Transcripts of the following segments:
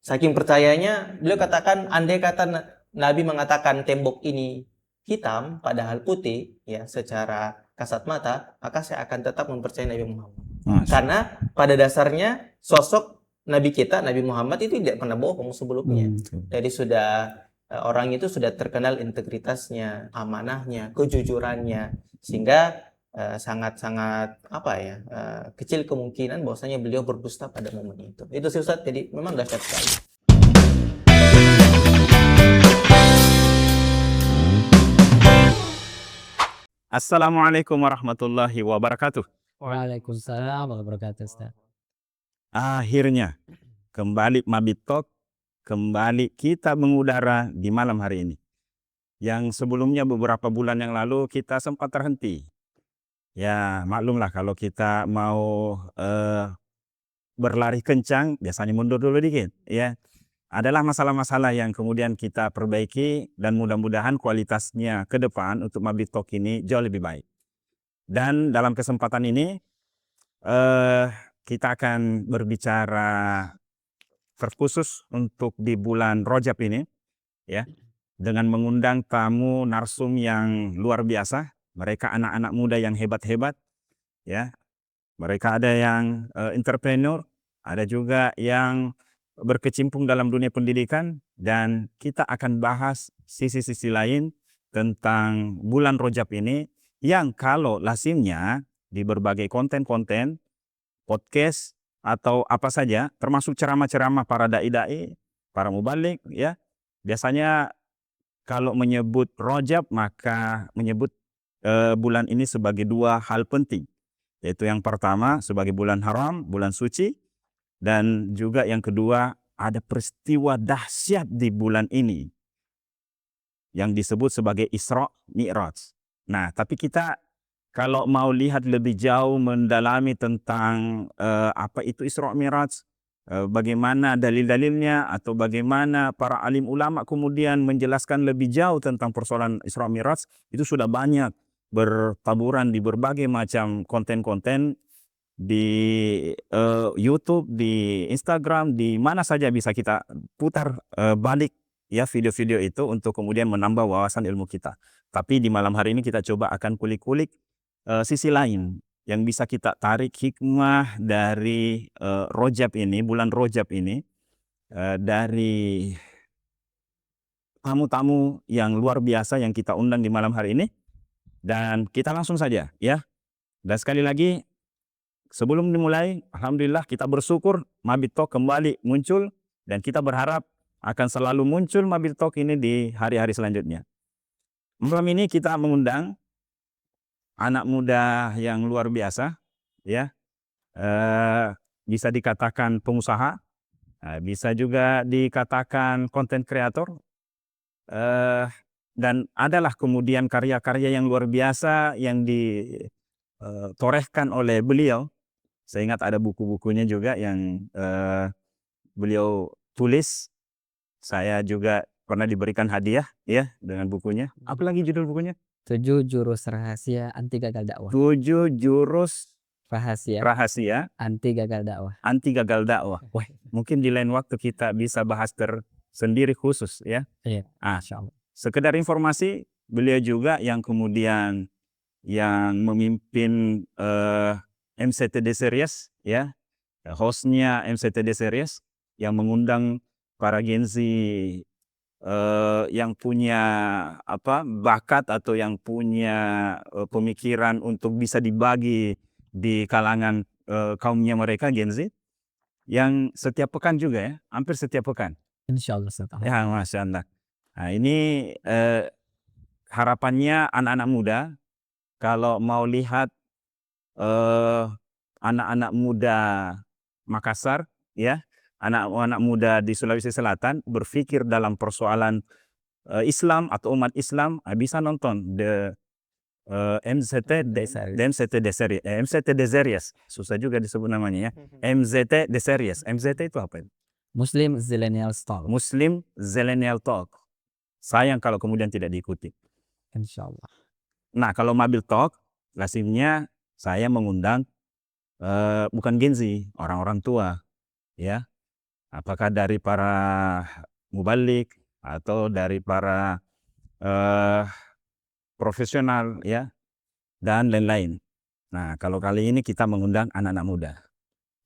Saking percayanya, beliau katakan, andai kata Nabi mengatakan tembok ini hitam, padahal putih, ya secara kasat mata, maka saya akan tetap mempercayai Nabi Muhammad. Karena pada dasarnya sosok Nabi kita, Nabi Muhammad itu tidak pernah bohong sebelumnya. Jadi orang itu sudah terkenal integritasnya, amanahnya, kejujurannya, sehingga sangat-sangat kecil kemungkinan bahwasanya beliau berdusta pada momen itu. Itu sih Ustaz, jadi memang dahsyat sekali. Assalamualaikum warahmatullahi wabarakatuh. Waalaikumsalam warahmatullahi wabarakatuh, Ustaz. Akhirnya kembali Mabit Talk, kembali kita mengudara di malam hari ini. Yang sebelumnya beberapa bulan yang lalu kita sempat terhenti. Ya maklumlah kalau kita mau berlari kencang, biasanya mundur dulu dikit. Ya, adalah masalah-masalah yang kemudian kita perbaiki dan mudah-mudahan kualitasnya ke depan untuk Mabit Talk ini jauh lebih baik. Dan dalam kesempatan ini kita akan berbicara terkhusus untuk di bulan Rajab ini, ya, dengan mengundang tamu narsum yang luar biasa. Mereka anak-anak muda yang hebat-hebat, ya. Mereka ada yang entrepreneur, ada juga yang berkecimpung dalam dunia pendidikan, dan kita akan bahas sisi-sisi lain tentang bulan Rajab ini yang kalau lazimnya di berbagai konten-konten podcast atau apa saja, termasuk ceramah-ceramah para dai-dai, para mubalik, ya. Biasanya kalau menyebut Rajab maka menyebut bulan ini sebagai dua hal penting. Yaitu yang pertama sebagai bulan haram, bulan suci, dan juga yang kedua ada peristiwa dahsyat di bulan ini yang disebut sebagai Isra Mi'raj. Nah, tapi kita kalau mau lihat lebih jauh mendalami tentang apa itu Isra Mi'raj, bagaimana dalil-dalilnya atau bagaimana para alim ulama kemudian menjelaskan lebih jauh tentang persoalan Isra Mi'raj, itu sudah banyak bertaburan di berbagai macam konten-konten di YouTube, di Instagram, di mana saja bisa kita putar balik ya video-video itu untuk kemudian menambah wawasan ilmu kita. Tapi di malam hari ini kita coba akan kulik-kulik sisi lain yang bisa kita tarik hikmah dari Rajab ini, bulan Rajab ini, dari tamu-tamu yang luar biasa yang kita undang di malam hari ini. Dan kita langsung saja ya. Dan sekali lagi sebelum dimulai, alhamdulillah kita bersyukur Mabit Talk kembali muncul dan kita berharap akan selalu muncul Mabit Talk ini di hari-hari selanjutnya. Malam ini kita mengundang anak muda yang luar biasa, ya, bisa dikatakan pengusaha, bisa juga dikatakan konten kreator, dan adalah kemudian karya-karya yang luar biasa yang ditorehkan oleh beliau. Saya ingat ada buku-bukunya juga yang beliau tulis. Saya juga pernah diberikan hadiah ya dengan bukunya. Apa lagi judul bukunya? 7 jurus rahasia anti gagal dakwah. 7 jurus Rahasia rahasia anti gagal dakwah. anti gagal dakwah. Wah, mungkin di lain waktu kita bisa bahas tersendiri khusus ya. Iya, insyaallah. Sekedar informasi, beliau juga yang kemudian yang memimpin MCTD Series ya. Hostnya MCTD Series yang mengundang para Gen Z yang punya bakat atau yang punya pemikiran untuk bisa dibagi di kalangan kaumnya mereka Gen Z, yang setiap pekan juga ya, hampir setiap pekan. Insyaallah, Ustaz. Ya, Masya Allah. Nah, ini harapannya anak-anak muda kalau mau lihat anak-anak muda Makassar ya, anak-anak muda di Sulawesi Selatan berpikir dalam persoalan Islam atau umat Islam, bisa nonton MCT Series, susah juga disebut namanya ya. MZT Series. MZT itu apa? Muslim Zillennial Talk. Muslim Zillennial Talk. Sayang kalau kemudian tidak diikuti. Insyaallah. Nah, kalau Mabit Talk, lazimnya saya mengundang bukan Gen Z, orang-orang tua, ya. Apakah dari para mubalik atau dari para profesional ya dan lain-lain. Nah, kalau kali ini kita mengundang anak-anak muda,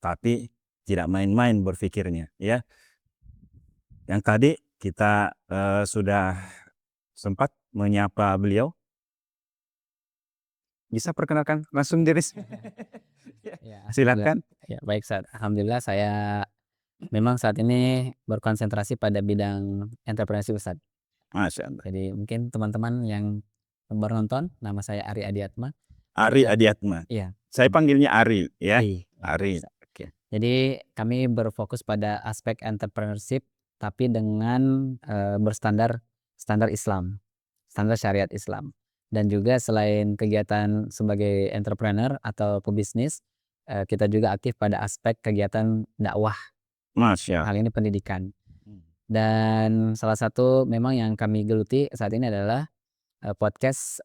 tapi tidak main-main berpikirnya ya. Yang tadi kita sudah sempat menyapa beliau. Bisa perkenalkan langsung diri. Ya, Silakan. ya, baik Ustaz. Alhamdulillah saya memang saat ini berkonsentrasi pada bidang entrepreneurship Ustaz. Masya Allah. Jadi mungkin teman-teman yang baru nonton, nama saya Ari Adiatma. Ari Ya. Adiatma. Iya. Saya panggilnya Ari ya. Ari. Ari. Oke. Jadi kami berfokus pada aspek entrepreneurship tapi dengan standar Islam, standar syariat Islam. Dan juga selain kegiatan sebagai entrepreneur atau pebisnis, kita juga aktif pada aspek kegiatan dakwah. Masya. Hal ini pendidikan. Dan salah satu memang yang kami geluti saat ini adalah podcast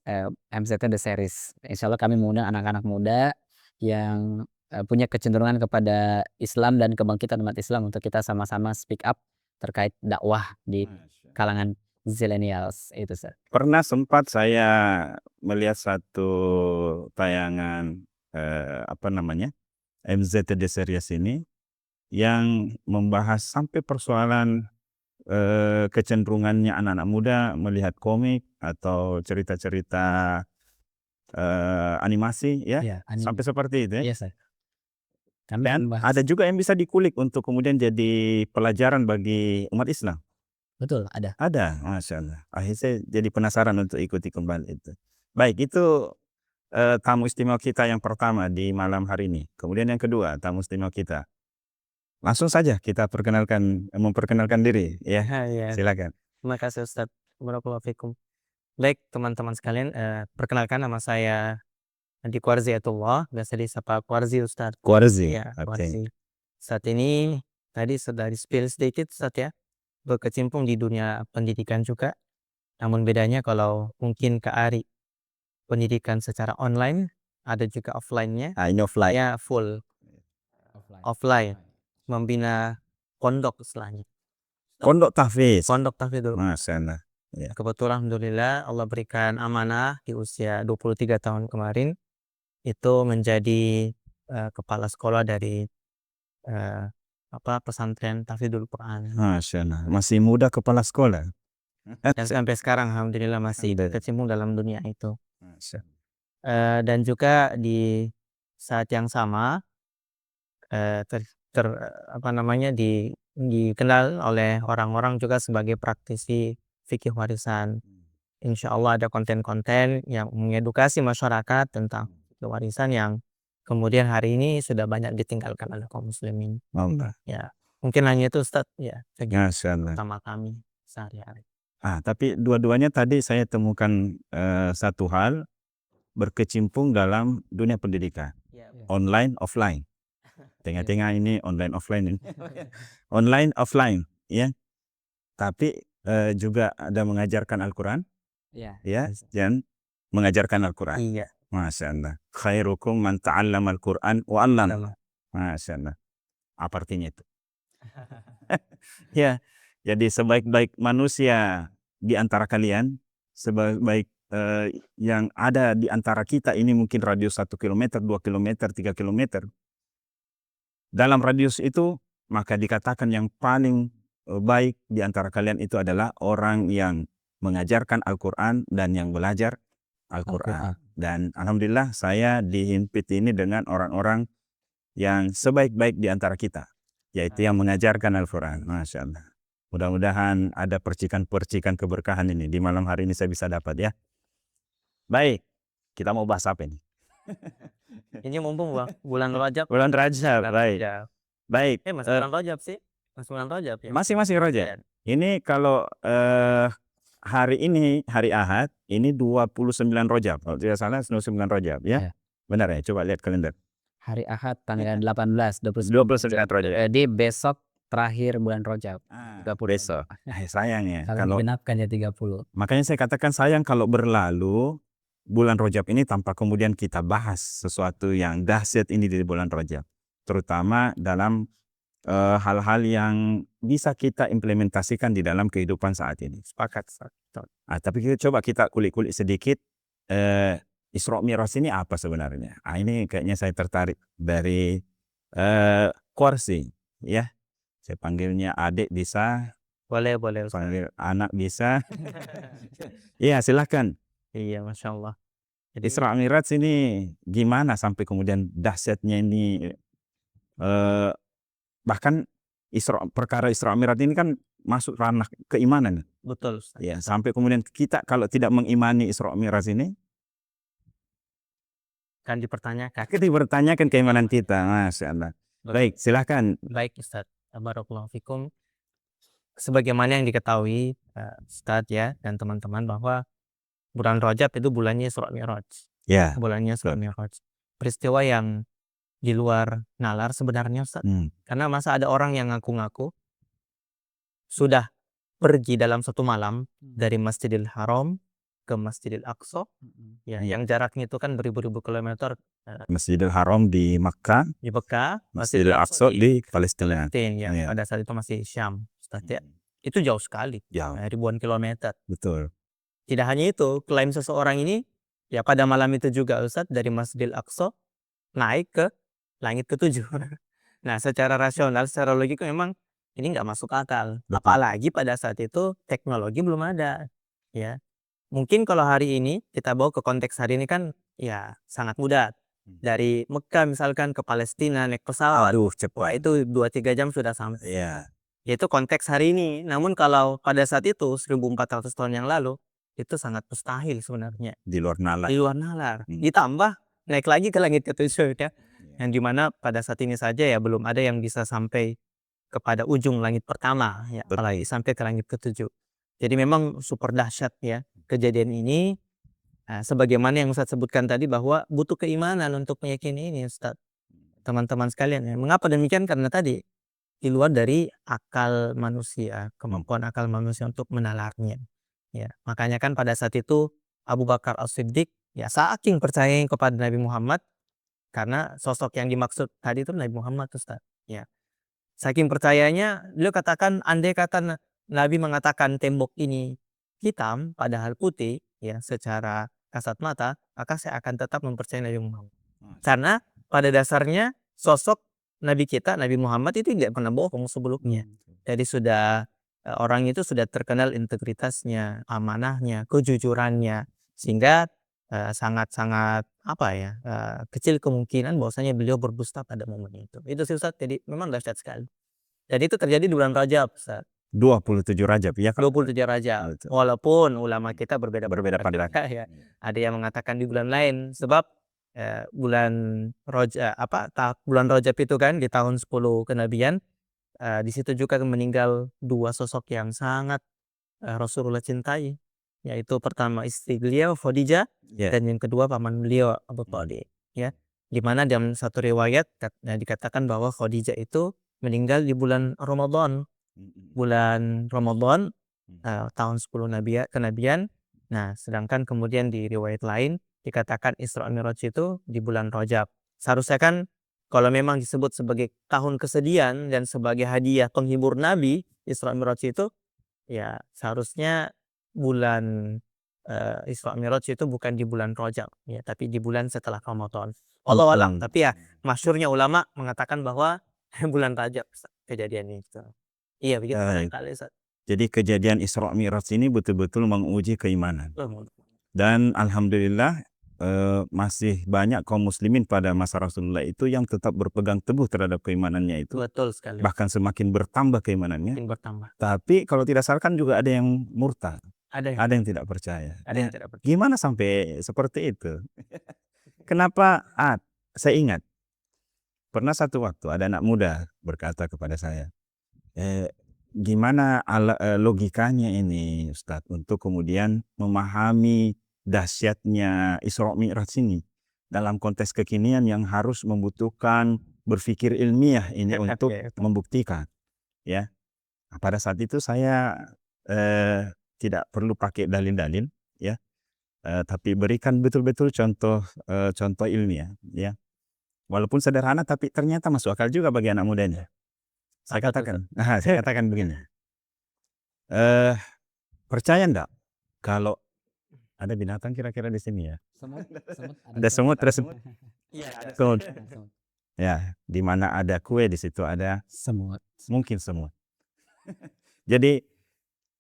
MZT The Series. Insya Allah kami mengundang anak-anak muda yang punya kecenderungan kepada Islam dan kebangkitan umat Islam untuk kita sama-sama speak up terkait dakwah di kalangan zillennials itu Ustaz. Pernah sempat saya melihat satu tayangan MZT Series ini yang membahas sampai persoalan kecenderungannya anak-anak muda melihat komik atau cerita-cerita animasi ya, sampai seperti itu ya. Iya Ustaz. Dan ada juga yang bisa dikulik untuk kemudian jadi pelajaran bagi umat Islam. Betul, ada. Ada, Masya Allah. Akhirnya saya jadi penasaran untuk ikuti kembali itu. Baik, itu tamu istimewa kita yang pertama di malam hari ini. Kemudian yang kedua, tamu istimewa kita. Langsung saja kita memperkenalkan diri. Ya, silakan. Terima kasih Ustaz. Barakallahu fikum. Baik teman-teman sekalian, perkenalkan nama saya Andi Kwarziatullah, biasa disapa Kwarzi Ustaz. Kwarzi. Ya, Kwarzi. Saat ini tadi sudah di-spill sedikit Ustaz ya, berkecimpung di dunia pendidikan juga. Namun bedanya kalau mungkin Kak Ari pendidikan secara online, ada juga offline-nya. Ini offline. Ya, full offline. Membina pondok istilahnya. Pondok tahfiz. Pondok tahfiz dulu. Masya Allah. Ya. Kebetulan alhamdulillah Allah berikan amanah di usia 23 tahun kemarin itu menjadi kepala sekolah dari pesantren Tahfidzul Quran. Masya Allah. Masih muda kepala sekolah. Dan sampai sekarang alhamdulillah masih kecimpung dalam dunia itu. Masya. Dan juga di saat yang sama dikenal oleh orang-orang juga sebagai praktisi fikih warisan. Insya Allah ada konten-konten yang mengedukasi masyarakat tentang warisan yang kemudian hari ini sudah banyak ditinggalkan oleh kaum muslimin. Ya, mungkin hanya itu Ustaz ya kegiatan pertama kami sehari-hari. Tapi dua-duanya tadi saya temukan satu hal, berkecimpung dalam dunia pendidikan. Online, offline. Tengah-tengah ini online, offline ini. Online, offline ya. Tapi juga ada mengajarkan Al-Quran. Ya, dan mengajarkan Al-Quran. Iya. Masya Allah. Khairukum man ta'allama Al-Quran wa 'allama. Masya Allah. Apa artinya itu? Ya, jadi sebaik-baik manusia di antara kalian, sebaik-baik yang ada di antara kita ini mungkin radius 1 km, 2 km, 3 km. Dalam radius itu, maka dikatakan yang paling baik di antara kalian itu adalah orang yang mengajarkan Al-Quran dan yang belajar Al-Quran. Dan alhamdulillah saya dihimpit ini dengan orang-orang yang sebaik-baik di antara kita, yaitu yang mengajarkan Al-Quran. Masya Allah. Mudah-mudahan ada percikan-percikan keberkahan ini di malam hari ini saya bisa dapat ya. Baik, kita mau bahas apa ini? Ini mumpung bulan Rajab. Bulan Rajab, baik. Baik. Masih bulan Rajab sih. Masih bulan Rajab ya. Masih Rajab. Ini kalau hari ini hari Ahad ini 29 Rajab. Kalau tidak salah 29 Rajab ya. Benar ya? Coba lihat kalender. Hari Ahad tanggal 18 29 Rajab. Jadi besok terakhir bulan Rajab. Besok. Sayang ya. Kalau genapkan ya 30. Makanya saya katakan sayang kalau berlalu bulan Rajab ini tanpa kemudian kita bahas sesuatu yang dahsyat ini di bulan Rajab. Terutama dalam hal-hal yang bisa kita implementasikan di dalam kehidupan saat ini. Sepakat. Tapi coba kita kulik-kulik sedikit, Isra Mi'raj ini apa sebenarnya? Ini kayaknya saya tertarik dari Korsi, ya. Saya panggilnya adik bisa, Boleh Ustaz. panggil anak bisa. Iya, silakan. Iya, Masya Allah. Jadi Isra Mi'raj ini gimana sampai kemudian dahsyatnya ini, bahkan perkara Isra Mi'raj ini kan masuk ranah keimanan. betul Ustaz. Ya, sampai kemudian kita kalau tidak mengimani Isra Mi'raj ini, Kan dipertanyakan. kita bertanyakan keimanan kita. Masya Allah. Baik, silakan. Baik Ustaz. Barakallahu fikum. Sebagaimana yang diketahui Ustaz ya dan teman-teman bahwa bulan Rajab itu bulannya Isra Mi'raj. Ya. Bulannya Isra betul. Mi'raj. Peristiwa yang di luar nalar sebenarnya Ustaz. Karena masa ada orang yang ngaku-ngaku sudah pergi dalam satu malam dari Masjidil Haram ke Masjidil Aqsa, ya, yang jaraknya itu kan beribu-ribu kilometer, Masjidil Haram di Makkah, di Mekah, Masjidil Aqsa di Palestina. ya, Iya. pada saat itu masih Syam, Ustaz, ya. Itu jauh sekali, Jauh. ribuan kilometer. Betul. Tidak hanya itu, klaim seseorang ini, ya pada malam itu juga Ustaz dari Masjidil Aqsa naik ke langit ketujuh. Nah, secara rasional, secara logika memang ini nggak masuk akal. Betul. Apalagi pada saat itu teknologi belum ada, ya. Mungkin kalau hari ini kita bawa ke konteks hari ini kan ya sangat mudah. Dari Mekah misalkan ke Palestina naik pesawat. Aduh, Wah, cepat. itu 2-3 jam sudah sampai. Iya. Itu konteks hari ini. Namun kalau pada saat itu 1400 tahun yang lalu itu sangat mustahil sebenarnya. Di luar nalar. Di luar nalar. Ditambah naik lagi ke langit ketujuh ya. Yang dimana pada saat ini saja ya belum ada yang bisa sampai kepada ujung langit pertama ya, apalagi sampai ke langit ketujuh. Jadi memang super dahsyat ya kejadian ini. Nah, sebagaimana yang Ustaz sebutkan tadi bahwa butuh keimanan untuk meyakini ini Ustaz. Teman-teman sekalian ya. Mengapa demikian? Karena tadi di luar dari akal manusia, kemampuan akal manusia untuk menalarnya. Ya, makanya kan pada saat itu Abu Bakar As-Siddiq ya saking percayanya kepada Nabi Muhammad, karena sosok yang dimaksud tadi itu Nabi Muhammad Ustaz. Ya. Saking percayanya, beliau katakan andai kata Nabi mengatakan tembok ini hitam padahal putih ya secara kasat mata, maka saya akan tetap mempercayai Nabi Muhammad. Karena pada dasarnya sosok Nabi kita, Nabi Muhammad itu tidak pernah bohong sebelumnya. Jadi sudah orang itu sudah terkenal integritasnya, amanahnya, kejujurannya, sehingga sangat-sangat kecil kemungkinan bahwasanya beliau berdusta pada momen itu. Itu sih Ustaz, jadi memang dahsyat sekali. Dan itu terjadi di bulan Rajab Ustaz. 27 Rajab ya. 27 Rajab. Betul. Walaupun ulama kita berbeda pandangan. ya. Ada yang mengatakan di bulan lain sebab bulan Rajab itu kan di tahun 10 kenabian, di situ juga meninggal dua sosok yang sangat Rasulullah cintai, yaitu pertama istri beliau Khadijah dan yang kedua paman beliau Abu Thalib, ya. Di mana dalam satu riwayat dikatakan bahwa Khadijah itu meninggal di bulan Ramadan. Tahun 10 kenabian. Nah, sedangkan kemudian di riwayat lain dikatakan Isra Mi'raj itu di bulan Rajab. Seharusnya kan kalau memang disebut sebagai tahun kesedihan dan sebagai hadiah penghibur Nabi, Isra Mi'raj itu ya seharusnya bulan Isra Mi'raj itu bukan di bulan Rajab ya, tapi di bulan setelah Ramadan. Wallahu a'lam. Tapi ya masyhurnya ulama mengatakan bahwa bulan Rajab kejadian itu. Iya begitu sekali Ustaz. Jadi kejadian Isra Mi'raj ini betul-betul menguji keimanan. Dan alhamdulillah masih banyak kaum muslimin pada masa Rasulullah itu yang tetap berpegang teguh terhadap keimanannya itu. Betul sekali. Bahkan semakin bertambah keimanannya. Semakin bertambah. Tapi kalau tidak salah kan juga ada yang murtad. Ada yang tidak percaya. Ada yang tidak percaya. Gimana sampai seperti itu? Kenapa? Saya ingat pernah satu waktu ada anak muda berkata kepada saya, gimana logikanya ini Ustadz untuk kemudian memahami dahsyatnya Isra Mi'raj ini dalam konteks kekinian yang harus membutuhkan berpikir ilmiah ini untuk membuktikan, ya. Nah, pada saat itu saya tidak perlu pakai dalil-dalil, ya, tapi berikan betul-betul contoh ilmiah, ya. Walaupun sederhana tapi ternyata masuk akal juga bagi anak mudanya. Saya katakan begini. Percaya enggak kalau ada binatang kira-kira di sini ya? Ada semut terus Iya, ada. semut. Ya, di mana ada kue di situ ada Semut. mungkin semut. Jadi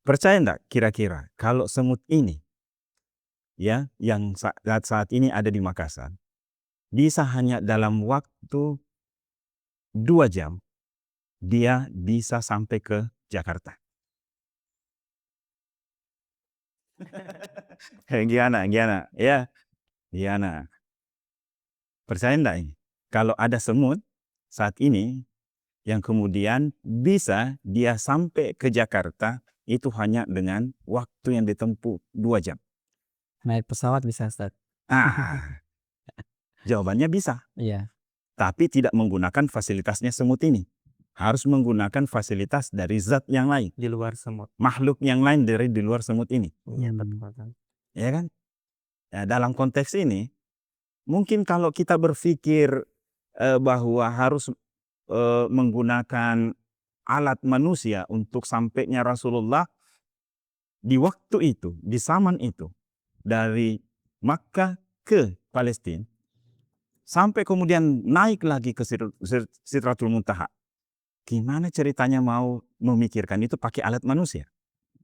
percaya enggak kira-kira kalau semut ini ya yang saat ini ada di Makassar bisa hanya dalam waktu 2 jam dia bisa sampai ke Jakarta. Gimana? Ya, gimana? Percaya enggak ini? Kalau ada semut saat ini yang kemudian bisa dia sampai ke Jakarta itu hanya dengan waktu yang ditempuh 2 jam. Naik pesawat bisa, Ustaz. Ah, jawabannya bisa. Iya. Tapi tidak menggunakan fasilitasnya semut ini. Harus menggunakan fasilitas dari zat yang lain. Di luar semut. Makhluk yang lain dari di luar semut ini. Iya, betul. Ya kan? Ya, dalam konteks ini, mungkin kalau kita berpikir bahwa harus menggunakan alat manusia untuk sampainya Rasulullah di waktu itu, di zaman itu, dari Makkah ke Palestina, sampai kemudian naik lagi ke Sidratul Muntaha. Gimana ceritanya mau memikirkan itu pakai alat manusia?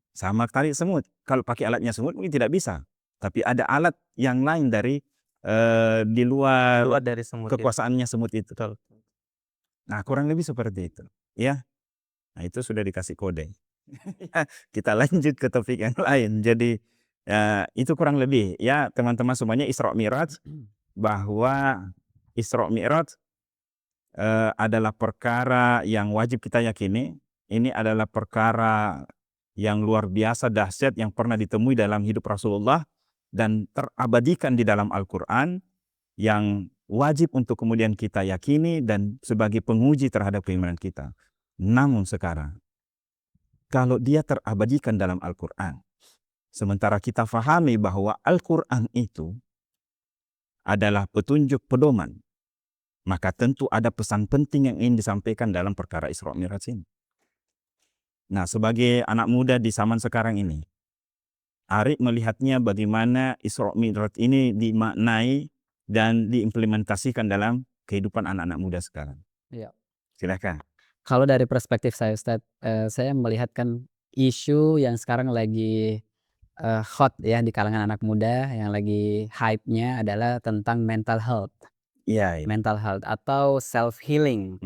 Sama tarik semut. Kalau pakai alatnya semut mungkin tidak bisa. Tapi ada alat yang lain dari di luar dari semut kekuasaannya semut itu. Betul. Nah, kurang lebih seperti itu. Ya. Nah, itu sudah dikasih kode. Kita lanjut ke topik yang lain. Jadi itu kurang lebih ya teman-teman semuanya Isra Mi'raj, bahwa Isra Mi'raj adalah perkara yang wajib kita yakini. Ini adalah perkara yang luar biasa dahsyat yang pernah ditemui dalam hidup Rasulullah dan terabadikan di dalam Al-Quran, yang wajib untuk kemudian kita yakini dan sebagai penguji terhadap keimanan kita. Namun sekarang, kalau dia terabadikan dalam Al-Quran, sementara kita fahami bahwa Al-Quran itu adalah petunjuk pedoman, maka tentu ada pesan penting yang ingin disampaikan dalam perkara Isra Mi'raj ini. Nah, sebagai anak muda di zaman sekarang ini, Ari melihatnya bagaimana Isra Mi'raj ini dimaknai dan diimplementasikan dalam kehidupan anak-anak muda sekarang. Iya. Silakan. Kalau dari perspektif saya, Ustaz, saya melihatkan isu yang sekarang lagi hot ya di kalangan anak muda, yang lagi hype-nya adalah tentang mental health. Iya. Mental health atau self healing.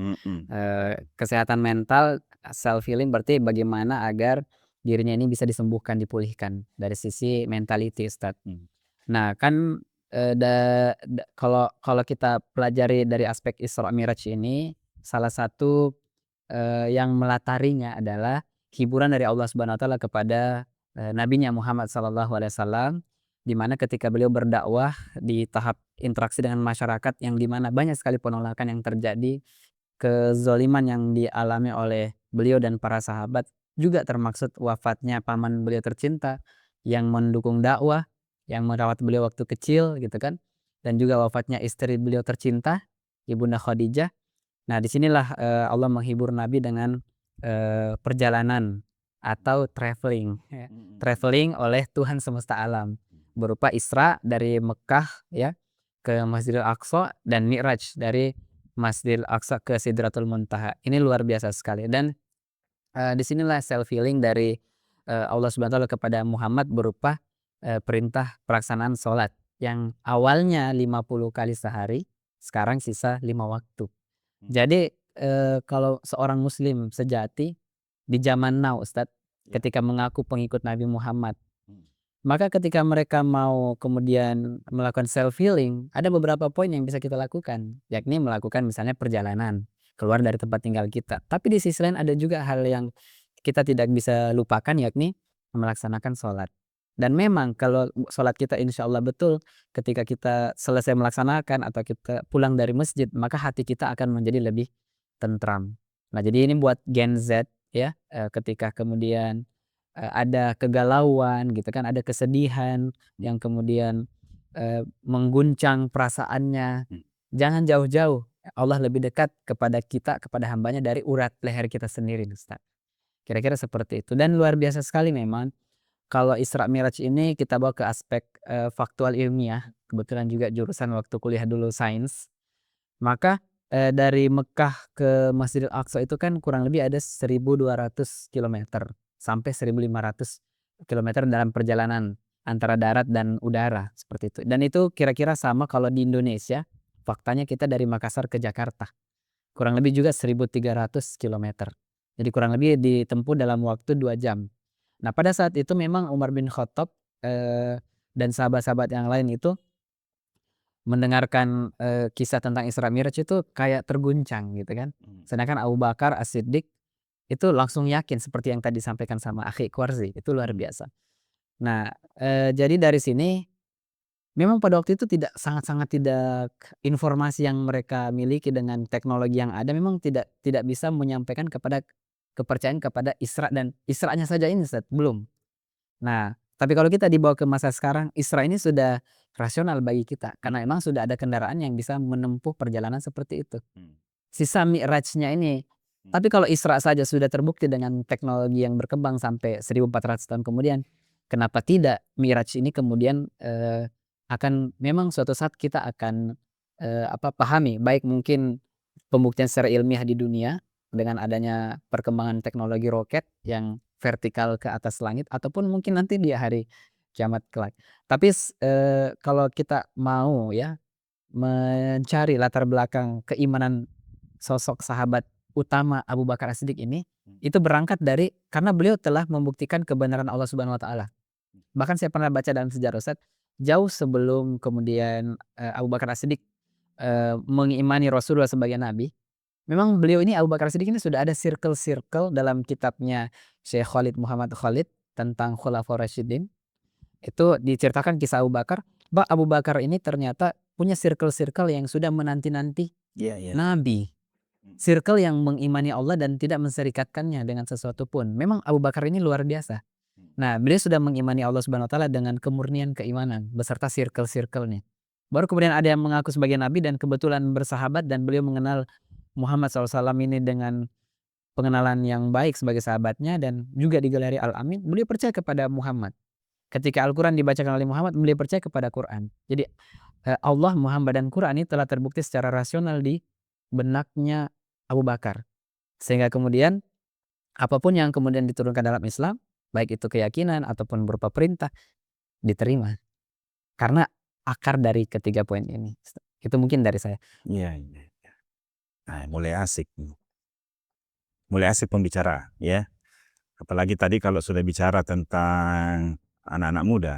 Kesehatan mental, self healing berarti bagaimana agar dirinya ini bisa disembuhkan, dipulihkan dari sisi mentality, Ustaz. Nah, kan kalau kita pelajari dari aspek Isra Mi'raj ini, salah satu yang melatarinya adalah hiburan dari Allah Subhanahu wa taala kepada nabinya Muhammad sallallahu alaihi wasallam, di mana ketika beliau berdakwah di tahap interaksi dengan masyarakat yang di mana banyak sekali penolakan yang terjadi, kezaliman yang dialami oleh beliau dan para sahabat, juga termaksud wafatnya paman beliau tercinta yang mendukung dakwah, yang merawat beliau waktu kecil gitu kan, dan juga wafatnya istri beliau tercinta, Ibunda Khadijah. Nah, disinilah Allah menghibur Nabi dengan perjalanan atau traveling ya. Traveling oleh Tuhan semesta alam berupa Isra dari Mekah ya ke Masjidil Aqsa dan Mi'raj dari Masjidil Aqsa ke Sidratul Muntaha. Ini luar biasa sekali, dan disinilah self healing dari Allah Subhanahu wa taala kepada Muhammad berupa perintah pelaksanaan sholat yang awalnya 50 kali sehari, sekarang sisa 5 waktu. Jadi kalau seorang muslim sejati di zaman now, Ustadz, ketika mengaku pengikut Nabi Muhammad, maka ketika mereka mau kemudian melakukan self healing, ada beberapa poin yang bisa kita lakukan, yakni melakukan misalnya perjalanan keluar dari tempat tinggal kita. Tapi di sisi lain ada juga hal yang kita tidak bisa lupakan, yakni melaksanakan sholat. Dan memang kalau sholat kita insya Allah betul, ketika kita selesai melaksanakan atau kita pulang dari masjid, maka hati kita akan menjadi lebih tentram. Nah, jadi ini buat Gen Z ya, ketika kemudian ada kegalauan gitu kan, ada kesedihan yang kemudian mengguncang perasaannya, jangan jauh-jauh Allah lebih dekat kepada kita, kepada hambanya dari urat leher kita sendiri, Ustaz. Kira-kira seperti itu. Dan luar biasa sekali memang kalau Isra Mi'raj ini kita bawa ke aspek faktual ilmiah. Kebetulan juga jurusan waktu kuliah dulu sains. Maka dari Mekah ke Masjidil Aqsa itu kan kurang lebih ada 1.200 kilometer sampai 1.500 kilometer dalam perjalanan antara darat dan udara seperti itu. Dan itu kira-kira sama kalau di Indonesia, faktanya kita dari Makassar ke Jakarta. Kurang lebih juga 1.300 kilometer. Jadi kurang lebih ditempuh dalam waktu 2 jam. Nah, pada saat itu memang Umar bin Khattab dan sahabat-sahabat yang lain itu mendengarkan kisah tentang Isra Mi'raj itu kayak terguncang gitu kan. Sedangkan Abu Bakar As-Siddiq itu langsung yakin seperti yang tadi disampaikan sama Akhi Kwarzi, itu luar biasa. Nah, jadi dari sini memang pada waktu itu sangat-sangat tidak, informasi yang mereka miliki dengan teknologi yang ada memang tidak bisa menyampaikan kepada kepercayaan kepada Isra, dan Isra'nya saja ini Ustaz, belum. Nah, tapi kalau kita dibawa ke masa sekarang, Isra ini sudah rasional bagi kita karena memang sudah ada kendaraan yang bisa menempuh perjalanan seperti itu. Sisa Mi'rajnya ini, tapi kalau Isra saja sudah terbukti dengan teknologi yang berkembang sampai 1.400 tahun kemudian, kenapa tidak Mi'raj ini kemudian akan memang suatu saat kita akan pahami, baik mungkin pembuktian secara ilmiah di dunia dengan adanya perkembangan teknologi roket yang vertikal ke atas langit, ataupun mungkin nanti di hari kiamat kelak. Tapi kalau kita mau ya mencari latar belakang keimanan sosok sahabat utama Abu Bakar As-Siddiq ini, itu berangkat dari karena beliau telah membuktikan kebenaran Allah Subhanahu wa taala. Bahkan saya pernah baca dalam sejarah Ustaz, jauh sebelum kemudian Abu Bakar As-Siddiq mengimani Rasulullah sebagai nabi, memang beliau ini Abu Bakar As-Siddiq ini sudah ada circle-circle dalam kitabnya Syekh Khalid Muhammad Khalid tentang Khulafaur Rasyidin. Itu diceritakan kisah Abu Bakar, bahwa Abu Bakar ini ternyata punya circle-circle yang sudah menanti-nanti nabi. Circle yang mengimani Allah dan tidak menserikatkannya dengan sesuatu pun. Memang Abu Bakar ini luar biasa. Nah, beliau sudah mengimani Allah Subhanahu wa taala dengan kemurnian keimanan beserta circle-circle-nya. Baru kemudian ada yang mengaku sebagai nabi dan kebetulan bersahabat dan beliau mengenal Muhammad SAW ini dengan pengenalan yang baik sebagai sahabatnya dan juga digelari Al-Amin. Beliau percaya kepada Muhammad. Ketika Al-Quran dibacakan oleh Muhammad, beliau percaya kepada Quran. Jadi Allah, Muhammad dan Quran ini telah terbukti secara rasional di benaknya Abu Bakar. Sehingga kemudian apapun yang kemudian diturunkan dalam Islam, baik itu keyakinan ataupun berupa perintah, diterima. Karena akar dari ketiga poin ini. Itu mungkin dari saya. Iya. Nah, mulai asik. Mulai asik pembicara, ya. Apalagi tadi kalau sudah bicara tentang anak-anak muda,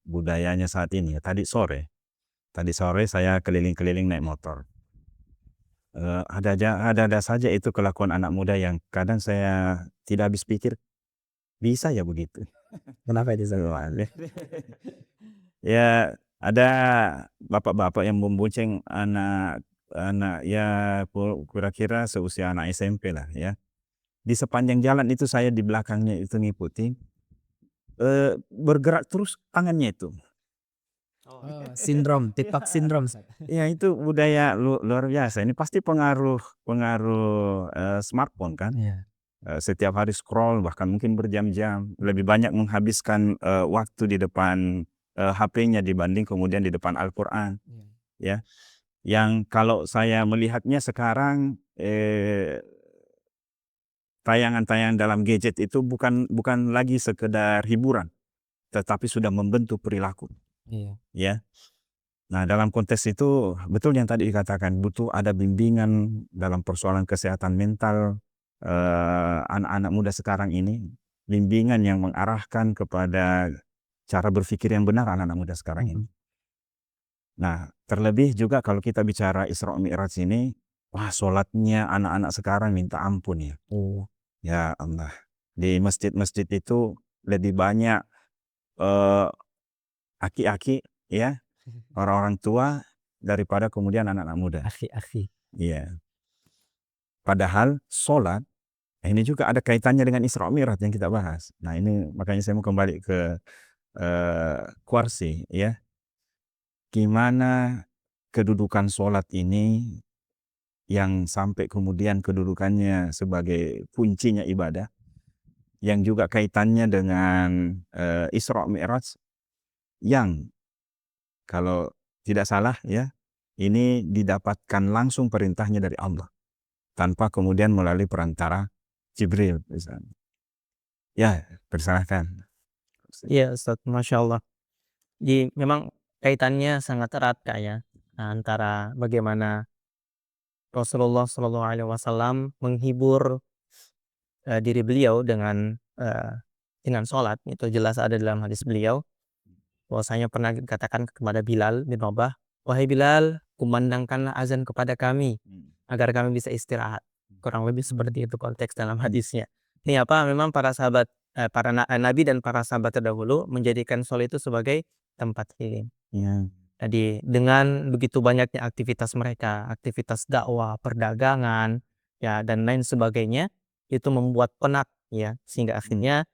budayanya saat ini. Tadi sore saya keliling-keliling naik motor. Ada saja itu kelakuan anak muda yang kadang saya tidak habis pikir, bisa ya begitu. Kenapa itu? Ya, ada bapak-bapak yang membonceng anak ya kira-kira seusia anak SMP lah ya. Di sepanjang jalan itu saya di belakangnya itu ngikutin, bergerak terus tangannya itu. Sindrom, TikTok sindrom. Ya itu budaya luar biasa. Ini pasti pengaruh smartphone kan. Setiap hari scroll bahkan mungkin berjam-jam, lebih banyak menghabiskan waktu di depan HP-nya dibanding kemudian di depan Al-Quran. Ya, yang kalau saya melihatnya sekarang tayangan-tayangan dalam gadget itu bukan lagi sekedar hiburan, tetapi sudah membentuk perilaku. Ya. Nah, dalam konteks itu betul yang tadi dikatakan, butuh ada bimbingan dalam persoalan kesehatan mental anak-anak muda sekarang ini, bimbingan yang mengarahkan kepada cara berpikir yang benar anak-anak muda sekarang ini. Nah, terlebih juga kalau kita bicara Isra Mi'raj ini, wah, sholatnya anak-anak sekarang minta ampun ya. Ya Allah, di masjid-masjid itu lebih banyak aki-aki ya, orang-orang tua daripada kemudian anak-anak muda. Aki-aki. Iya. Padahal sholat ini juga ada kaitannya dengan Isra Mi'raj yang kita bahas. Nah, ini makanya saya mau kembali ke Kwarsi ya. Gimana kedudukan sholat ini yang sampai kemudian kedudukannya sebagai kuncinya ibadah, yang juga kaitannya dengan Isra Mi'raj, yang kalau tidak salah ya, ini didapatkan langsung perintahnya dari Allah tanpa kemudian melalui perantara Jibril misalnya. Ya, persilahkan. Iya Ustaz, Masya Allah. Jadi memang kaitannya sangat erat Kak ya, antara bagaimana Rasulullah Shallallahu Alaihi Wasallam menghibur diri beliau dengan sholat. Itu jelas ada dalam hadis beliau bahwasanya pernah dikatakan kepada Bilal bin Rabah, wahai Bilal, kumandangkanlah azan kepada kami agar kami bisa istirahat. Kurang lebih seperti itu konteks dalam hadisnya. Ini apa? Memang para sahabat, nabi dan para sahabat terdahulu menjadikan sholat itu sebagai tempat healing. Ya. Jadi dengan begitu banyaknya aktivitas mereka, aktivitas dakwah, perdagangan, ya dan lain sebagainya, itu membuat penat ya, sehingga akhirnya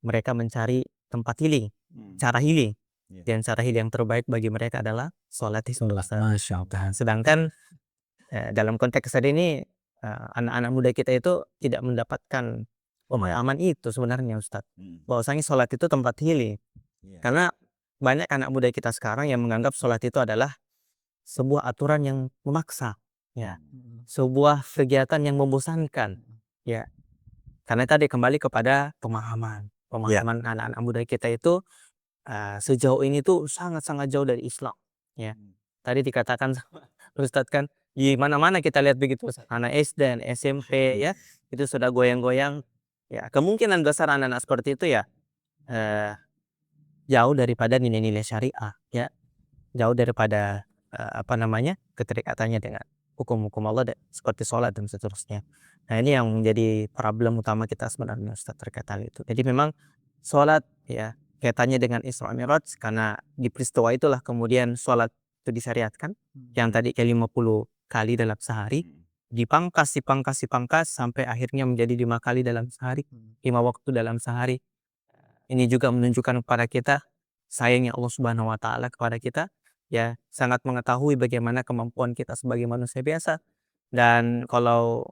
mereka mencari tempat healing, cara healing. Ya. Dan cara healing yang terbaik bagi mereka adalah sholat itu. Masya Allah. Sedangkan dalam konteks tadi ini anak-anak muda kita itu tidak mendapatkan pemahaman itu sebenarnya Ustadz. Bahwasanya sholat itu tempat healing. Ya. Karena banyak anak muda kita sekarang yang menganggap sholat itu adalah sebuah aturan yang memaksa, ya, sebuah kegiatan yang membosankan, ya. Karena tadi kembali kepada pemahaman anak-anak muda kita itu sejauh ini tuh sangat-sangat jauh dari Islam, ya. Tadi dikatakan sama Ustadz kan, di mana-mana kita lihat begitu, anak SD dan SMP, ya, itu sudah goyang-goyang, ya. Kemungkinan besar anak-anak seperti itu ya jauh daripada nilai-nilai syariah, ya, jauh daripada keterikatannya dengan hukum-hukum Allah seperti sholat dan seterusnya. Nah ini yang menjadi problem utama kita sebenarnya Ustaz terkait hal itu. Jadi memang sholat ya kaitannya dengan Isra Mi'raj, karena di peristiwa itulah kemudian sholat itu disyariatkan, yang tadi kayak 50 kali dalam sehari dipangkas sampai akhirnya menjadi 5 kali dalam sehari, 5 waktu dalam sehari. Ini juga menunjukkan kepada kita sayangnya Allah Subhanahu wa taala kepada kita, ya, sangat mengetahui bagaimana kemampuan kita sebagai manusia biasa. Dan kalau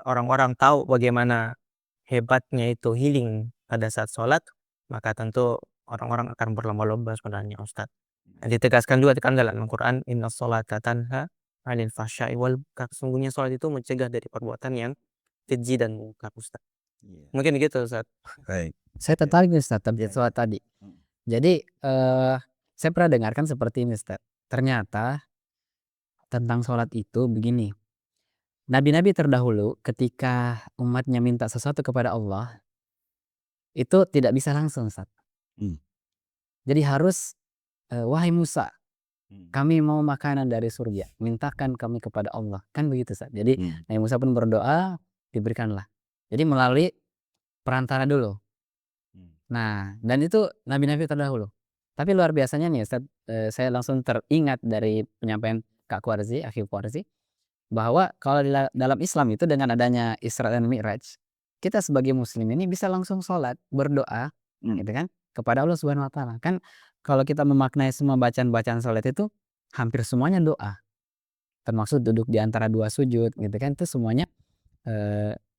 orang-orang tahu bagaimana hebatnya itu healing pada saat sholat, maka tentu orang-orang akan berlomba-lomba sebenarnya Ustadz. Dan ditegaskan juga kan dalam Al-Quran, inna sholata tanha 'anil fahsya'i wal munkar. Sesungguhnya sholat itu mencegah dari perbuatan yang keji dan munkar Ustadz. Mungkin gitu Ustadz. Baik. Saya tertarik nih Ustaz soal tadi. Jadi saya pernah dengarkan seperti ini Ustaz. Ternyata tentang sholat itu begini. Nabi-nabi terdahulu ketika umatnya minta sesuatu kepada Allah, itu tidak bisa langsung Ustaz. Jadi harus wahai Musa, kami mau makanan dari surga, mintakan kami kepada Allah. Kan begitu Ustaz. Jadi Nabi Musa pun berdoa, diberikanlah. Jadi melalui perantara dulu. Nah, dan itu nabi-nabi terdahulu. Tapi luar biasanya nih Ustaz, saya langsung teringat dari penyampaian Kak Kwarzi, Akhi Kwarzi, bahwa kalau dalam Islam itu dengan adanya Isra dan Mi'raj, kita sebagai muslim ini bisa langsung sholat, berdoa, gitu kan, kepada Allah Subhanahu wa taala. Kan kalau kita memaknai semua bacaan-bacaan sholat itu hampir semuanya doa. Termasuk duduk di antara dua sujud, gitu kan, itu semuanya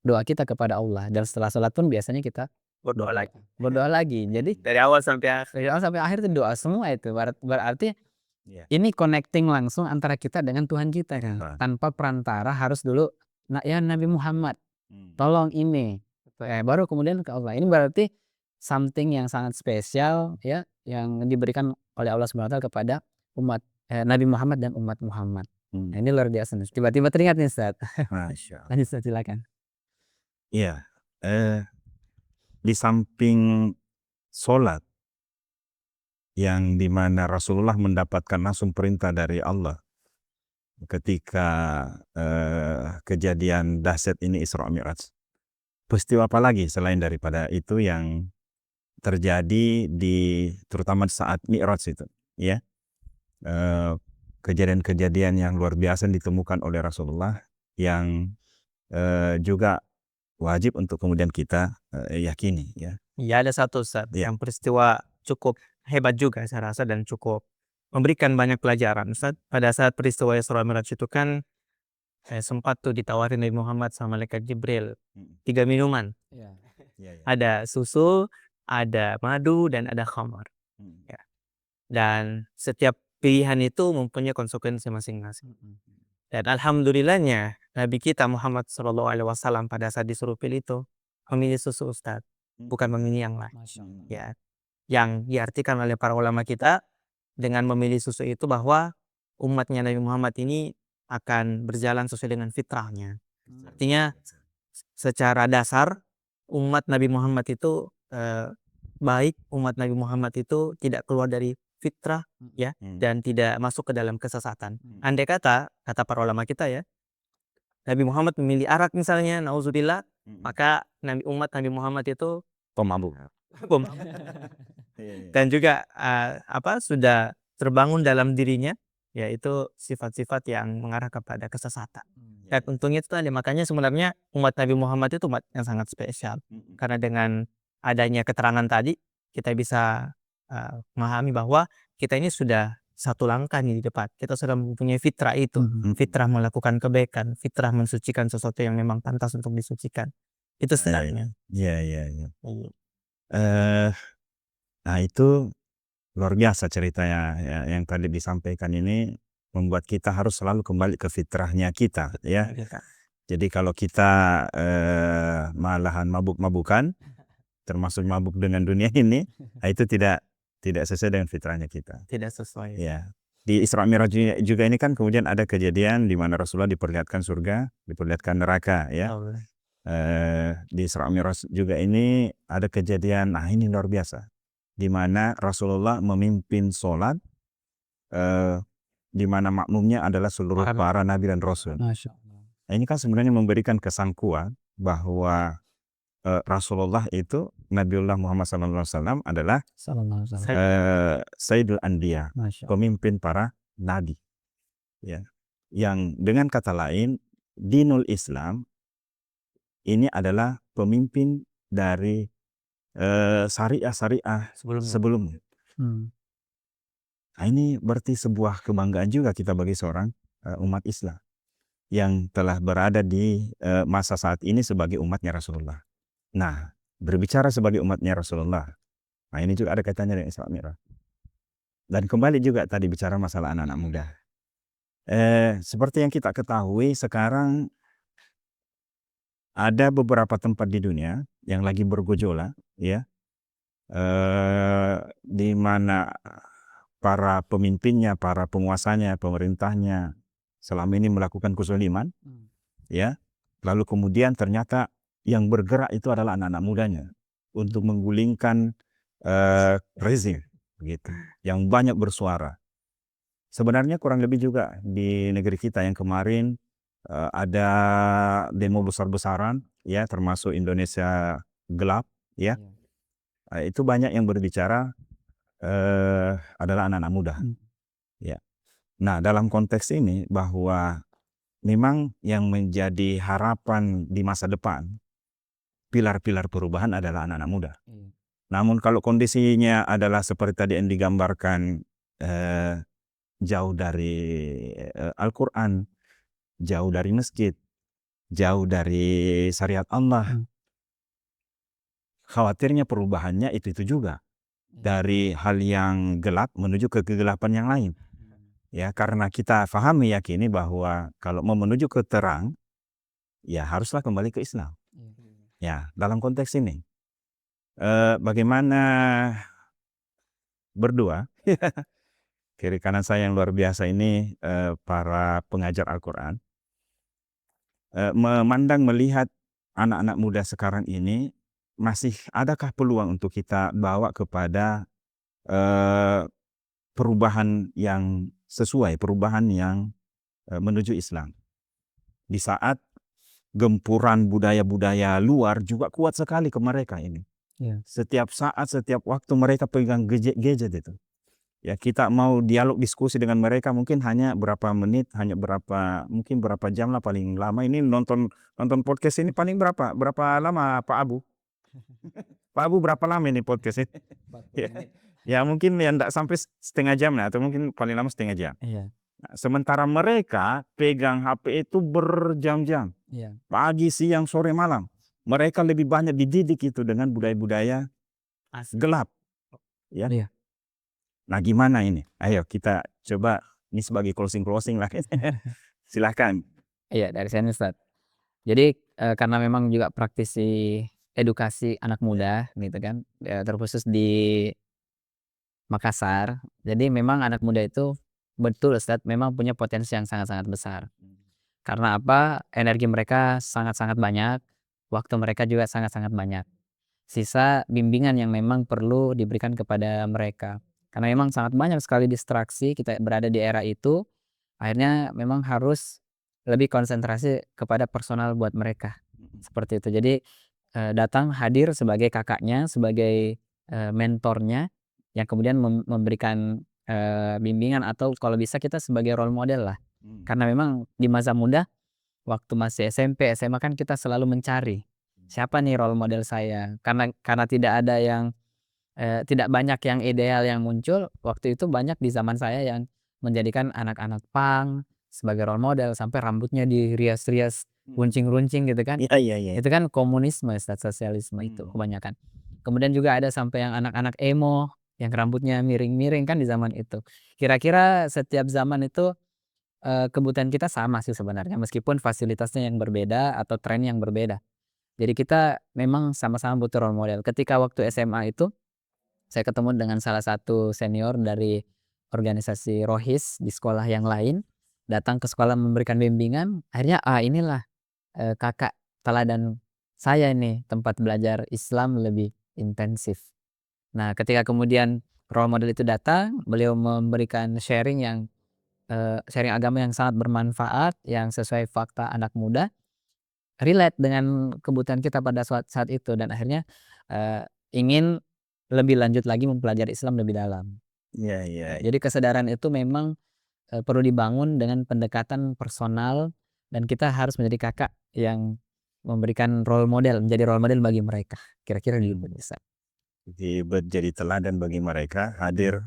doa kita kepada Allah. Dan setelah sholat pun biasanya kita Berdoa Jadi lagi. Dari awal sampai akhir itu doa semua itu. Berarti ini connecting langsung antara kita dengan Tuhan kita kan. Tanpa perantara, harus dulu ya Nabi Muhammad tolong ini. Baru kemudian ke Allah. Ini berarti something yang sangat spesial ya, yang diberikan oleh Allah Subhanahu wa taala kepada umat Nabi Muhammad dan umat Muhammad. Nah, ini luar biasa. Tiba-tiba teringat nih Ustaz. Masya Allah. Lanjut Ustaz, silakan. Iya. Di samping sholat yang dimana Rasulullah mendapatkan langsung perintah dari Allah ketika kejadian dahsyat ini Isra Mi'raj, peristiwa apa lagi selain daripada itu yang terjadi terutama saat Mi'raj itu, ya, kejadian-kejadian yang luar biasa ditemukan oleh Rasulullah yang juga wajib untuk kemudian kita yakini, ya. Ya ada satu Ustaz, yang peristiwa cukup hebat juga saya rasa dan cukup memberikan banyak pelajaran Ustaz. Pada saat peristiwa Isra Mi'raj itu kan sempat tuh ditawarin Nabi Muhammad sama malaikat Jibril Mm. 3 minuman. Iya. Iya, iya. Ada susu, ada madu, dan ada khamar. Mm. Ya. Dan setiap pilihan itu mempunyai konsekuensi masing-masing. Dan alhamdulillahnya Nabi kita Muhammad SAW pada saat disuruh pilih itu memilih susu Ustadz, bukan memilih yang lain. Masya Allah. Ya, yang diartikan oleh para ulama kita dengan memilih susu itu bahwa umatnya Nabi Muhammad ini akan berjalan sesuai dengan fitrahnya. Artinya secara dasar umat Nabi Muhammad itu baik, umat Nabi Muhammad itu tidak keluar dari fitrah ya, dan tidak masuk ke dalam kesesatan. Andai kata para ulama kita ya, Nabi Muhammad memilih arak misalnya, nauzubillah, maka umat Nabi Muhammad itu Pemabuk. pem- dan juga sudah terbangun dalam dirinya yaitu sifat-sifat yang mengarah kepada kesesatan. Dan untungnya itu tadi, makanya sebenarnya umat Nabi Muhammad itu umat yang sangat spesial. Karena dengan adanya keterangan tadi, kita bisa memahami bahwa kita ini sudah satu langkah nih di depan. Kita sudah mempunyai fitrah itu. Fitrah melakukan kebaikan, fitrah mensucikan sesuatu yang memang pantas untuk disucikan. Itu sebenarnya. Iya. Nah itu luar biasa ceritanya ya, yang tadi disampaikan ini membuat kita harus selalu kembali ke fitrahnya kita ya. Jadi kalau kita malahan mabuk-mabukan, termasuk mabuk dengan dunia ini, itu tidak sesuai dengan fitrahnya kita. Tidak sesuai. Ya. Di Isra Mi'raj juga ini kan kemudian ada kejadian di mana Rasulullah diperlihatkan surga, diperlihatkan neraka ya. Di Isra Mi'raj juga ini ada kejadian, nah ini luar biasa, di mana Rasulullah memimpin sholat, di mana makmumnya adalah seluruh para nabi dan rasul. Masya Allah. Nah, ini kan sebenarnya memberikan kesan kuat bahwa Rasulullah itu, Nabiullah Muhammad SAW adalah Sallallahu alaihi wasallam. Sayyidul Anbiya, Masya Allah. pemimpin para nabi ya. Yang dengan kata lain, dinul Islam ini adalah pemimpin dari syariah sebelumnya. Nah, ini berarti sebuah kebanggaan juga kita bagi seorang umat Islam yang telah berada di masa saat ini sebagai umatnya Rasulullah. Nah, berbicara sebagai umatnya Rasulullah, nah ini juga ada kaitannya dengan Isra Mi'raj. Dan kembali juga tadi bicara masalah anak-anak muda. Seperti yang kita ketahui sekarang ada beberapa tempat di dunia yang lagi bergejolak ya, di mana para pemimpinnya, para penguasanya, pemerintahnya selama ini melakukan kezaliman ya, lalu kemudian ternyata yang bergerak itu adalah anak-anak mudanya untuk menggulingkan rezim gitu, yang banyak bersuara. Sebenarnya kurang lebih juga di negeri kita yang kemarin ada demo besar-besaran ya, termasuk Indonesia Gelap ya. Itu banyak yang berbicara adalah anak-anak muda. Ya. Nah, dalam konteks ini bahwa memang yang menjadi harapan di masa depan, pilar-pilar perubahan adalah anak-anak muda. Namun kalau kondisinya adalah seperti tadi yang digambarkan, jauh dari Al-Quran, jauh dari masjid, jauh dari syariat Allah, khawatirnya perubahannya itu juga dari hal yang gelap menuju ke kegelapan yang lain. Ya, karena kita paham meyakini bahwa kalau mau menuju ke terang, ya haruslah kembali ke Islam. Ya, dalam konteks ini, bagaimana berdua, kiri kanan saya yang luar biasa ini, para pengajar Al-Quran, memandang melihat anak-anak muda sekarang ini, masih adakah peluang untuk kita bawa kepada perubahan yang sesuai, perubahan yang menuju Islam. Di saat gempuran budaya-budaya luar juga kuat sekali ke mereka ini. Setiap saat, setiap waktu mereka pegang gadget itu. Ya, kita mau dialog diskusi dengan mereka mungkin hanya berapa menit, mungkin berapa jam lah paling lama. Ini nonton podcast ini paling berapa lama Pak Abu? Pak Abu berapa lama ini podcast ini? Ya mungkin ya enggak sampai setengah jam lah, atau mungkin paling lama setengah jam. Nah, sementara mereka pegang HP itu berjam-jam, Iya. pagi, siang, sore, malam. Mereka lebih banyak dididik itu dengan budaya-budaya gelap, ya. Iya. Nah, gimana ini? Ayo kita coba ini sebagai closing lah. Silahkan. Iya, dari saya nih, Ustaz. Jadi karena memang juga praktisi edukasi anak muda gitu kan, terkhusus di Makassar. Jadi memang anak muda itu betul, Ustaz, memang punya potensi yang sangat-sangat besar. Karena apa? Energi mereka sangat-sangat banyak, waktu mereka juga sangat-sangat banyak. Sisa bimbingan yang memang perlu diberikan kepada mereka. Karena memang sangat banyak sekali distraksi, kita berada di era itu, akhirnya memang harus lebih konsentrasi kepada personal buat mereka. Seperti itu. Jadi datang hadir sebagai kakaknya, sebagai mentornya yang kemudian memberikan bimbingan atau kalau bisa kita sebagai role model lah. Karena memang di masa muda waktu masih SMP, SMA kan kita selalu mencari siapa nih role model saya. Karena tidak ada yang tidak banyak yang ideal yang muncul, waktu itu banyak di zaman saya yang menjadikan anak-anak punk sebagai role model sampai rambutnya dirias-rias, runcing-runcing gitu kan. Iya, iya, iya. Itu kan komunisme, sosialisme itu kebanyakan. Kemudian juga ada sampai yang anak-anak emo yang rambutnya miring-miring kan di zaman itu. Kira-kira setiap zaman itu kebutuhan kita sama sih sebenarnya meskipun fasilitasnya yang berbeda atau tren yang berbeda. Jadi kita memang sama-sama butuh role model. Ketika waktu SMA itu saya ketemu dengan salah satu senior dari organisasi Rohis di sekolah yang lain, datang ke sekolah memberikan bimbingan, akhirnya inilah kakak teladan saya ini tempat belajar Islam lebih intensif. Nah, ketika kemudian role model itu datang, beliau memberikan sharing agama yang sangat bermanfaat, yang sesuai fakta anak muda, relate dengan kebutuhan kita pada saat itu dan akhirnya ingin lebih lanjut lagi mempelajari Islam lebih dalam. Iya, iya. Jadi kesadaran itu memang perlu dibangun dengan pendekatan personal dan kita harus menjadi kakak yang memberikan role model, menjadi role model bagi mereka. Kira-kira gitu bisa. Jadi teladan bagi mereka hadir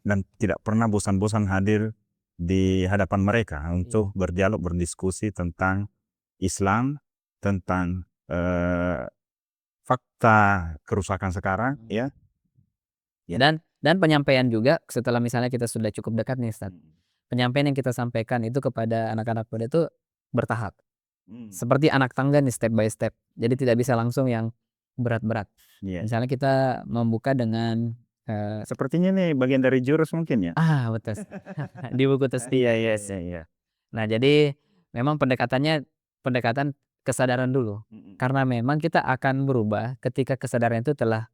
dan tidak pernah bosan-bosan hadir di hadapan mereka untuk berdialog, berdiskusi tentang Islam, tentang fakta kerusakan sekarang, ya. Dan penyampaian juga setelah misalnya kita sudah cukup dekat nih, Ustaz. Penyampaian yang kita sampaikan itu kepada anak-anak muda itu bertahap. Seperti anak tangga nih, step by step. Jadi tidak bisa langsung yang berat-berat. Iya. Misalnya kita membuka dengan Sepertinya nih bagian dari jurus mungkin ya. betul. Di buku testi. Iya, iya, iya, iya. Nah, jadi memang pendekatan kesadaran dulu. Karena memang kita akan berubah ketika kesadaran itu telah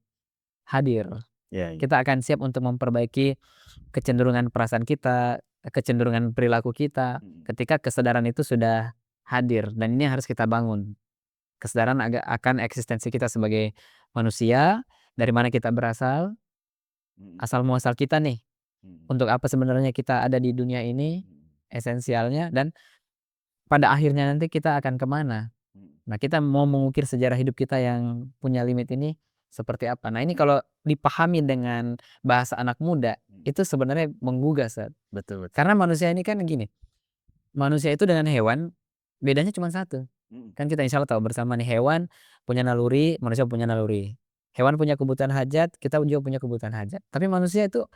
hadir. Iya, iya. Kita akan siap untuk memperbaiki kecenderungan perasaan kita, kecenderungan perilaku kita ketika kesadaran itu sudah hadir dan ini harus kita bangun. Kesadaran akan eksistensi kita sebagai manusia, dari mana kita berasal, asal muasal kita nih. Untuk apa sebenarnya kita ada di dunia ini, esensialnya dan pada akhirnya nanti kita akan kemana. Nah, kita mau mengukir sejarah hidup kita yang punya limit ini seperti apa. Nah, ini kalau dipahami dengan bahasa anak muda, itu sebenarnya menggugah, Ustaz. Betul, betul. Karena manusia ini kan gini, manusia itu dengan hewan bedanya cuma satu. Kan kita insya Allah tahu bersama nih, hewan punya naluri, manusia punya naluri. Hewan punya kebutuhan hajat, kita juga punya kebutuhan hajat. Tapi manusia itu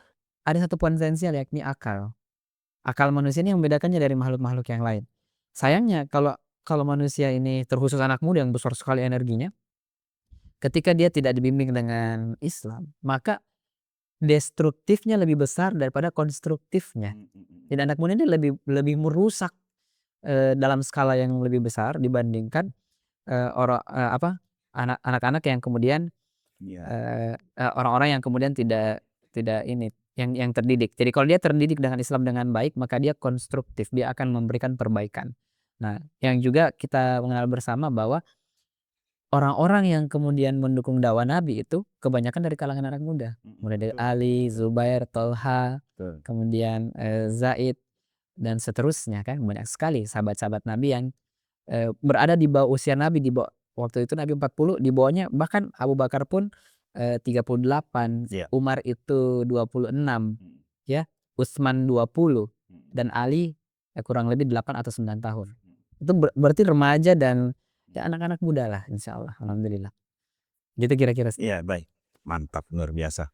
ada satu potensial yakni akal. Akal manusia ini yang membedakannya dari makhluk-makhluk yang lain. Sayangnya kalau manusia ini terkhusus anak muda yang besar sekali energinya, ketika dia tidak dibimbing dengan Islam, maka destruktifnya lebih besar daripada konstruktifnya. Jadi anak muda ini lebih merusak dalam skala yang lebih besar dibandingkan anak-anak yang kemudian orang-orang yang kemudian tidak ini yang terdidik. Jadi kalau dia terdidik dengan Islam dengan baik, maka dia konstruktif, dia akan memberikan perbaikan. Nah, yang juga kita mengenal bersama bahwa orang-orang yang kemudian mendukung dakwah Nabi itu kebanyakan dari kalangan anak muda. Mulai dari Ali, Zubair, Tolha, kemudian Zaid dan seterusnya kan banyak sekali sahabat-sahabat Nabi yang berada di bawah usia Nabi, di bawah waktu itu Nabi 40, di bawahnya bahkan Abu Bakar pun 38, Iya. Umar itu 26, ya. Utsman 20 dan Ali kurang lebih 8 atau 9 tahun. Itu berarti remaja dan ya anak-anak muda lah insyaallah, alhamdulillah. Gitu kira-kira. Iya, baik. Mantap, luar biasa.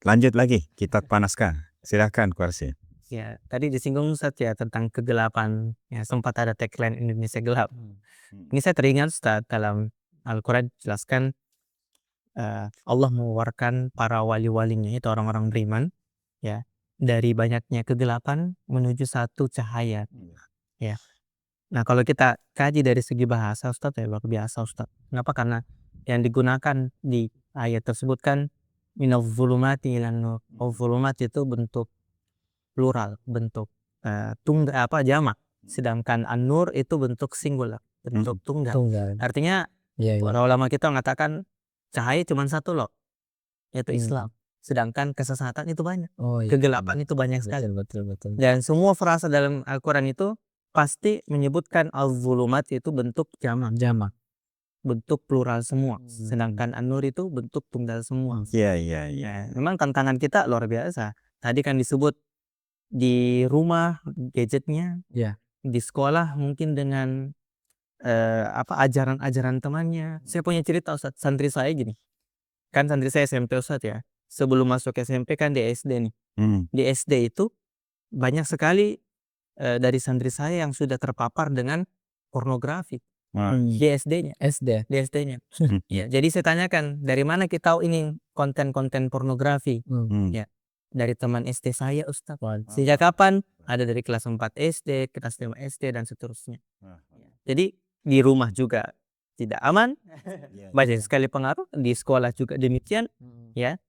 Lanjut lagi, kita panaskan. Silakan Kwarsi. Ya, tadi disinggung Ustaz ya tentang kegelapan. Ya, sempat ada tagline Indonesia gelap. Ini saya teringat Ustaz dalam Al-Quran jelaskan Allah mengeluarkan para wali-walinya itu orang-orang beriman ya dari banyaknya kegelapan menuju satu cahaya. Ya. Nah, kalau kita kaji dari segi bahasa Ustaz ya luar biasa Ustaz. Kenapa? Karena yang digunakan di ayat tersebut kan minadh dhulumati ilan nur. Dhulumat itu bentuk plural, bentuk tunggal jamak. Sedangkan an-nur itu bentuk singular, bentuk tunggal. Artinya para ulama kita mengatakan cahaya cuma satu loh, yaitu Islam. Sedangkan kesesatan itu banyak. Kegelapan itu banyak sekali. Betul. Dan semua frasa dalam Al-Quran itu pasti menyebutkan al-zulumat itu bentuk jamak. Bentuk plural semua. Sedangkan an-nur itu bentuk tunggal semua. Iya. Ya, memang tantangan kita luar biasa. Tadi kan disebut di rumah gadgetnya, di sekolah mungkin dengan ajaran-ajaran temannya. Saya punya cerita Ustaz, santri saya gini. Kan santri saya SMP Ustaz ya. Sebelum masuk SMP kan di SD nih. Di SD itu banyak sekali dari santri saya yang sudah terpapar dengan pornografi. Di SD-nya. Di SD-nya. Ya, jadi saya tanyakan, dari mana kita tahu ini konten-konten pornografi? Ya, dari teman SD saya Ustaz. Sejak kapan? Ada dari kelas 4 SD, kelas 5 SD dan seterusnya. Jadi di rumah juga tidak aman. Banyak sekali pengaruh, di sekolah juga demikian. Ya.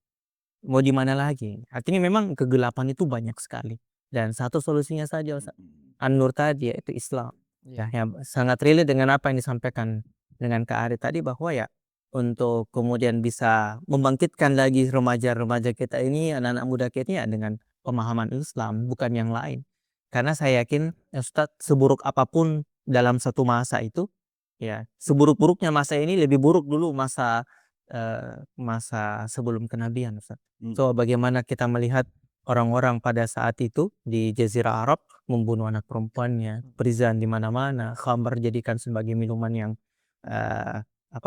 Mau di mana lagi? Artinya memang kegelapan itu banyak sekali. Dan satu solusinya saja Ustaz. An-Nur tadi yaitu Islam. Ya, sangat relate dengan apa yang disampaikan dengan Kak Ari tadi bahwa ya untuk kemudian bisa membangkitkan lagi remaja-remaja kita ini, anak-anak muda kita ini ya dengan pemahaman Islam, bukan yang lain. Karena saya yakin ya Ustaz, seburuk apapun dalam satu masa itu, ya seburuk-buruknya masa ini lebih buruk dulu masa sebelum kenabian Ustaz. So bagaimana kita melihat orang-orang pada saat itu di Jazirah Arab membunuh anak perempuannya, perizan di mana-mana, khamr dijadikan sebagai minuman yang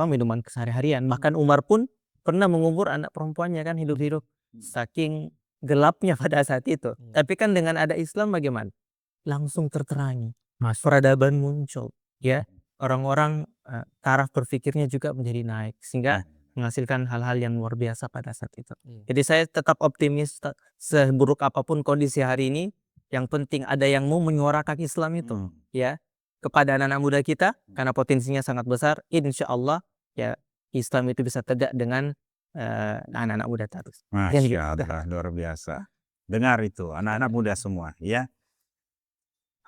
minuman kesehari-harian. Bahkan Umar pun pernah mengubur anak perempuannya kan hidup-hidup. Saking gelapnya pada saat itu. Tapi kan dengan ada Islam bagaimana? Langsung terterangi. Peradaban muncul, ya. Orang-orang taraf berpikirnya juga menjadi naik sehingga menghasilkan hal-hal yang luar biasa pada saat itu. Jadi saya tetap optimis seburuk apapun kondisi hari ini, yang penting ada yang mau menyuarakan Islam itu, ya, kepada anak-anak muda kita karena potensinya sangat besar. Insya Allah ya Islam itu bisa tegak dengan anak-anak muda terus. Masya Allah, luar biasa. Dengar itu, anak-anak muda semua, ya.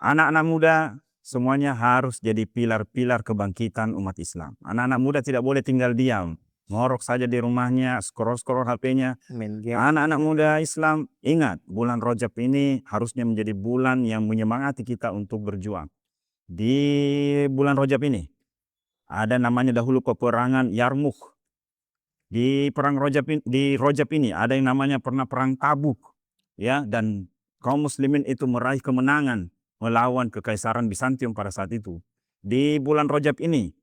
Anak-anak muda semuanya harus jadi pilar-pilar kebangkitan umat Islam. Anak-anak muda tidak boleh tinggal diam. Ngorok saja di rumahnya, scroll-scroll HP-nya. Anak-anak muda Islam, ingat, bulan Rajab ini harusnya menjadi bulan yang menyemangati kita untuk berjuang. Di bulan Rajab ini, ada namanya dahulu peperangan Yarmukh. Di perang Rajab ini ada yang namanya pernah perang Tabuk, ya, dan kaum muslimin itu meraih kemenangan melawan kekaisaran Bizantium pada saat itu. Di bulan Rajab ini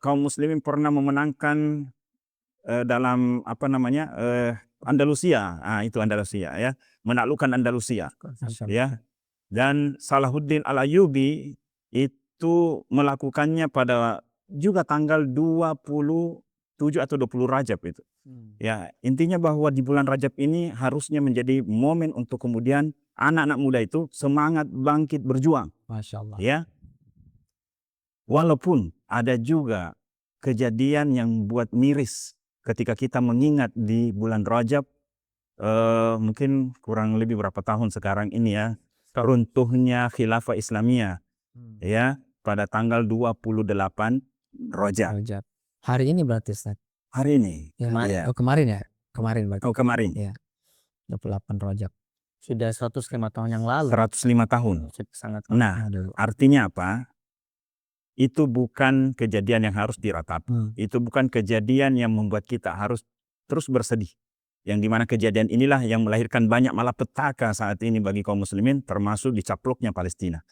kaum muslimin pernah memenangkan dalam Andalusia, itu Andalusia ya, menaklukkan Andalusia, ya. Dan Salahuddin Al-Ayyubi itu melakukannya pada juga tanggal 27 atau 20 Rajab itu. Ya, intinya bahwa di bulan Rajab ini harusnya menjadi momen untuk kemudian anak-anak muda itu semangat bangkit berjuang. Masya Allah. Ya. Walaupun ada juga kejadian yang buat miris ketika kita mengingat di bulan Rajab, mungkin kurang lebih berapa tahun sekarang ini ya, runtuhnya khilafah Islamiyah, ya, pada tanggal 28 Rajab. Hari ini berarti Ustaz? Hari ini. Ya. Kemarin ya? Kemarin berarti. Kemarin. Ya. 28 Rajab. Sudah 105 tahun yang lalu. 105 tahun. Sangat. Nah, artinya apa? Itu bukan kejadian yang harus diratapi. Itu bukan kejadian yang membuat kita harus terus bersedih. Yang dimana kejadian inilah yang melahirkan banyak malapetaka saat ini bagi kaum muslimin, termasuk dicaploknya Palestina.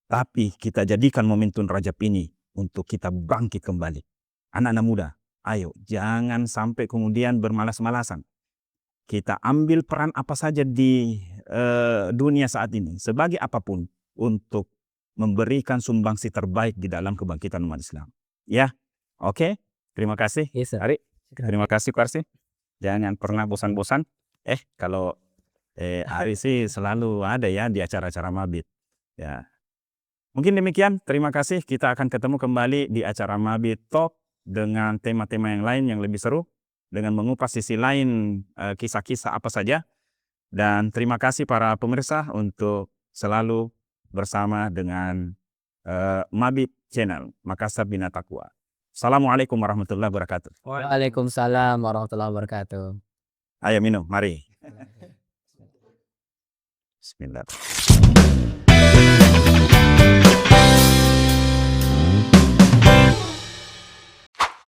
Tapi kita jadikan momentum Rajab ini untuk kita bangkit kembali. Anak-anak muda, ayo jangan sampai kemudian bermalas-malasan. Kita ambil peran apa saja di dunia saat ini, sebagai apapun, untuk memberikan sumbangsi terbaik di dalam kebangkitan umat Islam. Ya, oke. Terima kasih. Yes, sir. Ari, terima kasih Qarsi. Jangan pernah bosan-bosan. Kalau Ari sih selalu ada ya di acara-acara Mabit. Ya. Mungkin demikian. Terima kasih. Kita akan ketemu kembali di acara Mabit Talk dengan tema-tema yang lain yang lebih seru, dengan mengupas sisi lain kisah-kisah apa saja. Dan terima kasih para pemirsa untuk selalu bersama dengan Mabit Channel Makassar Bina Taqwa. Assalamualaikum warahmatullahi wabarakatuh. Waalaikumsalam warahmatullahi wabarakatuh. Ayo minum, mari. Bismillah.